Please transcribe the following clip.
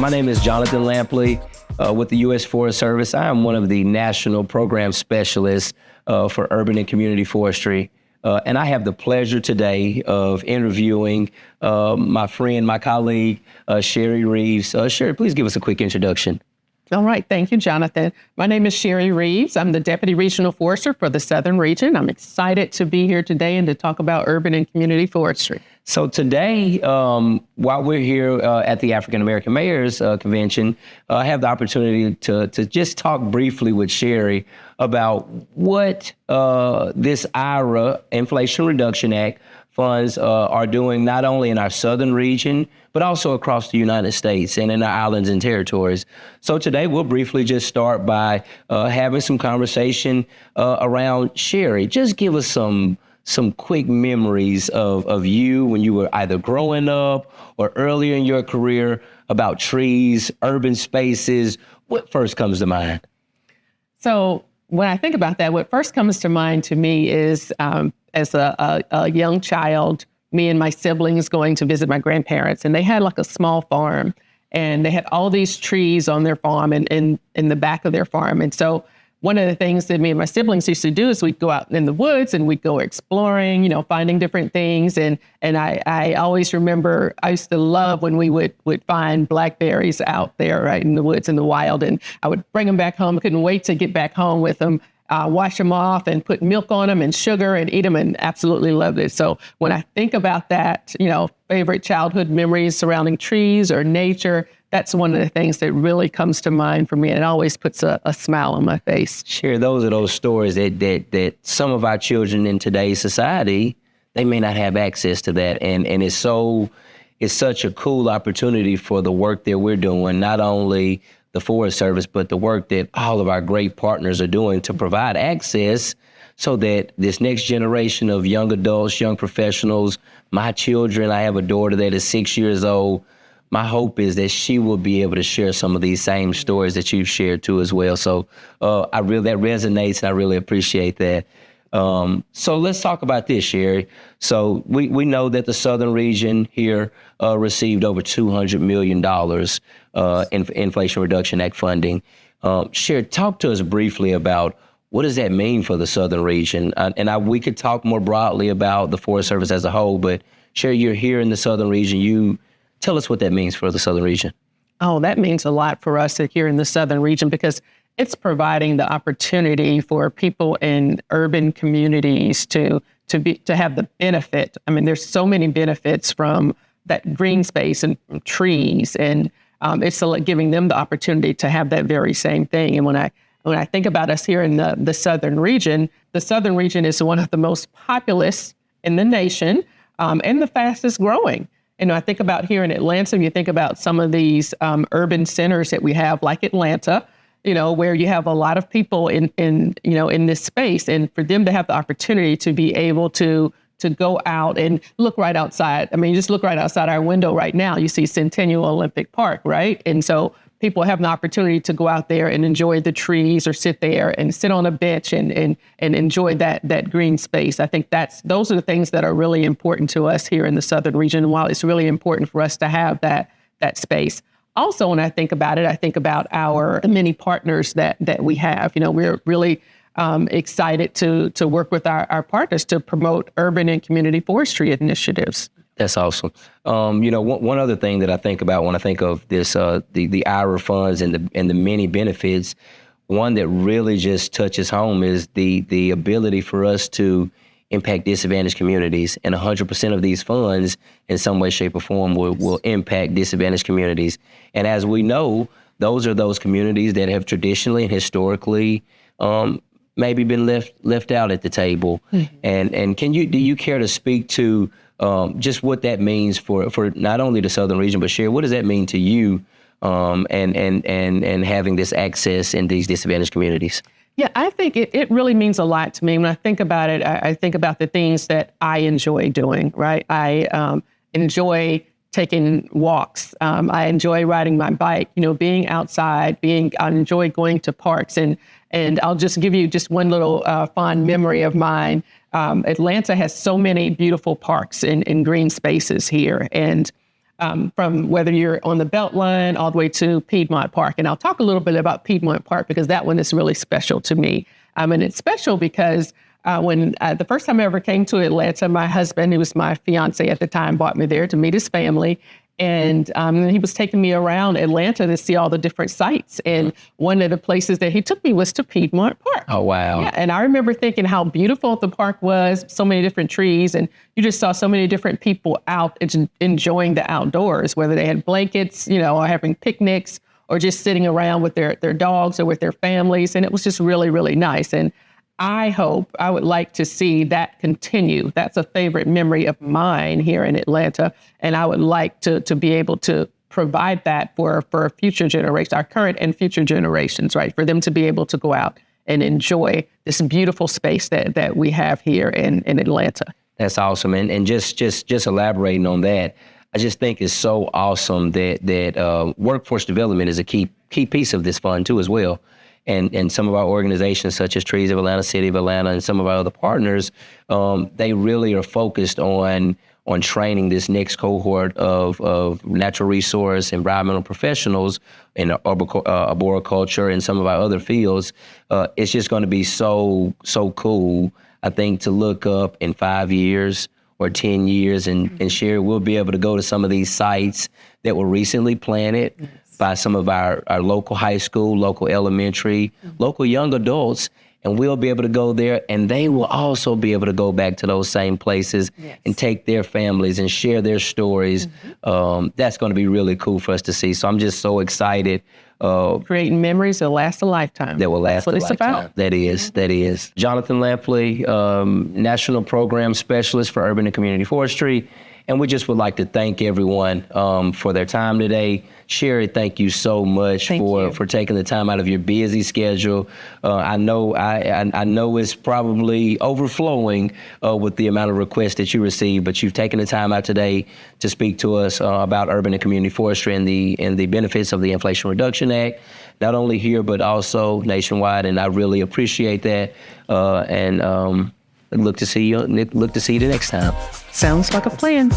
My name is Jonathan Lampley with the U.S. Forest Service. I am one of the national program specialists for urban and community forestry. And I have the pleasure today of interviewing my friend, my colleague, Sherry Reaves. Sherry, please give us a quick introduction. All right. Thank you, Jonathan. My name is Sherry Reaves. I'm the Deputy Regional Forester for the Southern Region. I'm excited to be here today and to talk about urban and community forestry. So today, while we're here at the African American Mayors Convention, I have the opportunity to just talk briefly with Sherry about what this IRA, Inflation Reduction Act, funds are doing not only in our southern region, but also across the United States and in our islands and territories. So today we'll briefly just start by having some conversation around Sherry. Just give us some quick memories of you when you were either growing up or earlier in your career about trees, urban spaces. What first comes to mind? So when I think about that, what first comes to mind to me is as a young child, me and my siblings going to visit my grandparents, and they had like a small farm, and they had all these trees on their farm and in the back of their farm. And so one of the things that me and my siblings used to do is we'd go out in the woods and we'd go exploring, finding different things. And I always remember I used to love when we would find blackberries out there, right, in the woods, in the wild. And I would bring them back home. I couldn't wait to get back home with them, wash them off and put milk on them and sugar and eat them, and absolutely loved it. So when I think about that, favorite childhood memories surrounding trees or nature, that's one of the things that really comes to mind for me, and it always puts a smile on my face. Sure, those are those stories that some of our children in today's society, they may not have access to that, and it's such a cool opportunity for the work that we're doing, not only the Forest Service, but the work that all of our great partners are doing to provide access so that this next generation of young adults, young professionals, my children, I have a daughter that is 6 years old. My hope is that she will be able to share some of these same stories that you've shared too as well. So that resonates, and I really appreciate that. So let's talk about this, Sherry. So we know that the Southern region here received over $200 million in Inflation Reduction Act funding. Sherry, talk to us briefly about what does that mean for the Southern region? We could talk more broadly about the Forest Service as a whole, but Sherry, you're here in the Southern region. Tell us what that means for the Southern region. Oh, that means a lot for us here in the Southern region, because it's providing the opportunity for people in urban communities to have the benefit. I mean, there's so many benefits from that green space and from trees, and it's giving them the opportunity to have that very same thing. And when I think about us here in the Southern region is one of the most populous in the nation and the fastest growing. I think about here in Atlanta, you think about some of these urban centers that we have, like Atlanta, where you have a lot of people in this space, and for them to have the opportunity to be able to go out and look right outside. I mean, just look right outside our window right now. You see Centennial Olympic Park, right? And so people have an opportunity to go out there and enjoy the trees, or sit there and sit on a bench and enjoy that green space. I think those are the things that are really important to us here in the Southern region. While it's really important for us to have that space. Also, when I think about it, I think about our many partners that we have. We're really excited to work with our partners to promote urban and community forestry initiatives. That's awesome. One other thing that I think about when I think of this, the IRA funds and the many benefits, one that really just touches home is the ability for us to impact disadvantaged communities. And 100% of these funds in some way, shape, or form will impact disadvantaged communities. And as we know, those are those communities that have traditionally and historically maybe been left out at the table. Mm-hmm. And do you care to speak to just what that means for not only the Southern region, but Sherry, what does that mean to you and having this access in these disadvantaged communities? Yeah, I think it really means a lot to me. When I think about it, I think about the things that I enjoy doing, right? I enjoy taking walks. I enjoy riding my bike, being outside, I enjoy going to parks. And I'll just give you just one little fond memory of mine. Atlanta has so many beautiful parks and green spaces here. And from whether you're on the Beltline all the way to Piedmont Park. And I'll talk a little bit about Piedmont Park because that one is really special to me. And it's special because when the first time I ever came to Atlanta, my husband, who was my fiance at the time, brought me there to meet his family. And he was taking me around Atlanta to see all the different sites. And one of the places that he took me was to Piedmont Park. Oh, wow. Yeah, and I remember thinking how beautiful the park was, so many different trees, and you just saw so many different people out enjoying the outdoors, whether they had blankets, or having picnics, or just sitting around with their dogs or with their families. And it was just really, really nice. And I would like to see that continue. That's a favorite memory of mine here in Atlanta. And I would like to be able to provide that for future generations, our current and future generations, right? For them to be able to go out and enjoy this beautiful space that we have here in Atlanta. That's awesome. And just elaborating on that, I just think it's so awesome that workforce development is a key piece of this fund too as well. And some of our organizations, such as Trees of Atlanta, City of Atlanta, and some of our other partners, they really are focused on training this next cohort of natural resource, environmental professionals in arboriculture and some of our other fields. It's just going to be so cool, I think, to look up in 5 years or 10 years and Sherry, we'll be able to go to some of these sites that were recently planted by some of our local high school, local elementary, local young adults, and we'll be able to go there, and they will also be able to go back to those same places and take their families and share their stories. That's going to be really cool for us to see. So I'm just so excited. Creating memories that last a lifetime. That will last a lifetime. That's what it's about. That is. Jonathan Lampley, National Program Specialist for Urban and Community Forestry. And we just would like to thank everyone for their time today. Sherry, thank you so much for taking the time out of your busy schedule. I know it's probably overflowing with the amount of requests that you receive, but you've taken the time out today to speak to us about urban and community forestry and the benefits of the Inflation Reduction Act, not only here but also nationwide. And I really appreciate that. And look to see you the next time. Sounds like a plan.